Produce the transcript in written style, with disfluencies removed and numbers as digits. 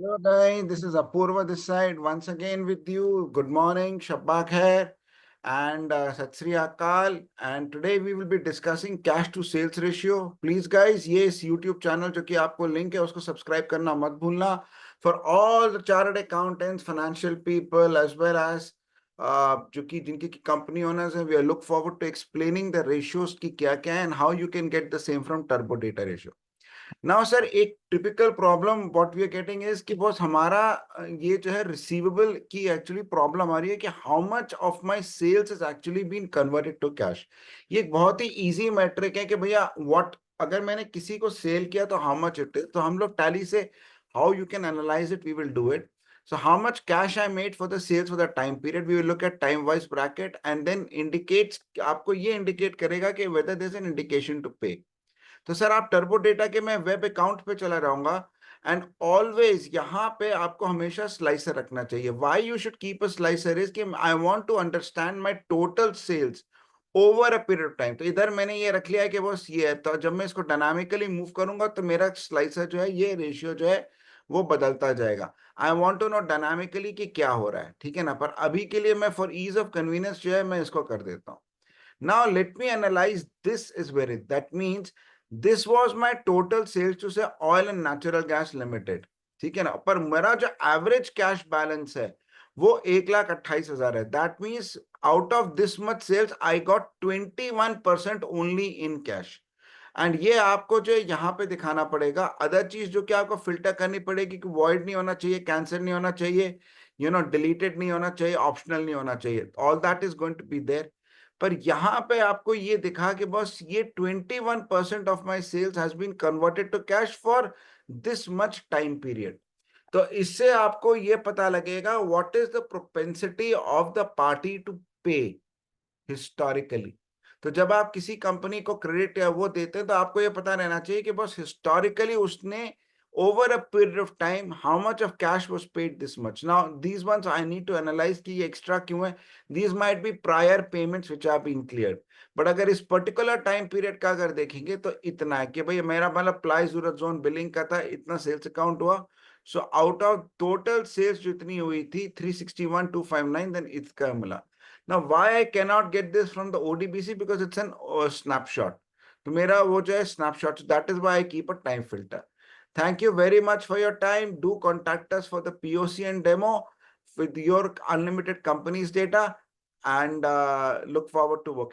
Hello guys, this is Apurva this side once again with you. Good morning, Shabba Khair and Sat Sri Akal. And today we will be discussing cash to sales ratio. Please guys, ये इस YouTube channel जो कि आपको link है उसको subscribe करना मत भूलना. For all the chartered accountants, financial people as well as जो कि जिनकी company owners हैं, we look forward to explaining the ratios की क्या क्या है and how you can get the same from Turbo Data Ratio. Now sir एक typical problem what we are getting is कि बॉस हमारा ये जो है रिसीवेबल की एक्चुअली प्रॉब्लम आ रही है कि how much of my sales is actually been converted to cash. ये एक बहुत ही इजी मैट्रिक है कि भैया व्हाट अगर मैंने किसी को सेल किया तो हाउ मच इट इज. तो हम लोग टैली से how you can analyse it we will do it. So how much cash I made for the sales for that time period, we will look at time wise bracket and then indicates आपको ये indicate करेगा कि whether there's an indication to pay. तो sir आप turbo data के मैं web account पे चला जाऊंगा एंड ऑलवेज यहाँ पे आपको हमेशा स्लाइसर रखना चाहिए. Why you should keep a slicer is कि I want to understand my total sales over a period of time. तो इधर मैंने ये रख लिया है कि बस ये है, तो जब मैं इसको डायनामिकली मूव करूंगा तो मेरा स्लाइसर जो है ये रेशियो जो है वो बदलता जाएगा. I want to know dynamically कि क्या हो रहा है, ठीक है ना. पर अभी के लिए मैं फॉर ईज ऑफ कन्वीनियंस जो है मैं इसको कर देता हूँ. Now let me analyze this is where it that means this was my total sales to say oil and natural gas limited. ठीक है ना. पर मेरा जो एवरेज कैश बैलेंस है वो 1,28,000 है. That means out of this much sales I got 21% only in cash. And ये आपको जो यहाँ पे दिखाना पड़ेगा. अदर चीज जो कि आपको फिल्टर करनी पड़ेगी कि वॉइड नहीं होना चाहिए, कैंसिल नहीं होना चाहिए, डिलीटेड नहीं होना चाहिए, ऑप्शनल नहीं होना चाहिए. All that is going to be there. पर यहाँ पे आपको ये दिखा कि बस ये 21% of my sales has been converted to cash for this much time period. तो इससे आपको ये पता लगेगा what is the propensity of the party to pay historically. तो जब आप किसी कंपनी को क्रेडिट या वो देते हैं तो आपको ये पता रहना चाहिए कि बस हिस्टोरिकली उसने over a period of time how much of cash was paid this much. Now these ones I need to analyze कि ये extra क्यों है. These might be prior payments which have been cleared. But अगर इस particular time period का अगर देखेंगे तो इतना है कि भाई मेरा मतलब प्लाई जरूरत जोन बिलिंग का था, इतना सेल्स अकाउंट हुआ. So out of total sales जो इतनी हुई थी 361,259 देन इसका मिला. Now why I cannot get this from the ODBC because it's an snapshot. तो मेरा वो जो है snapshot, so that is why I keep a time filter. Thank you very much for your time. Do contact us for the POC and demo with your unlimited company's data and look forward to working.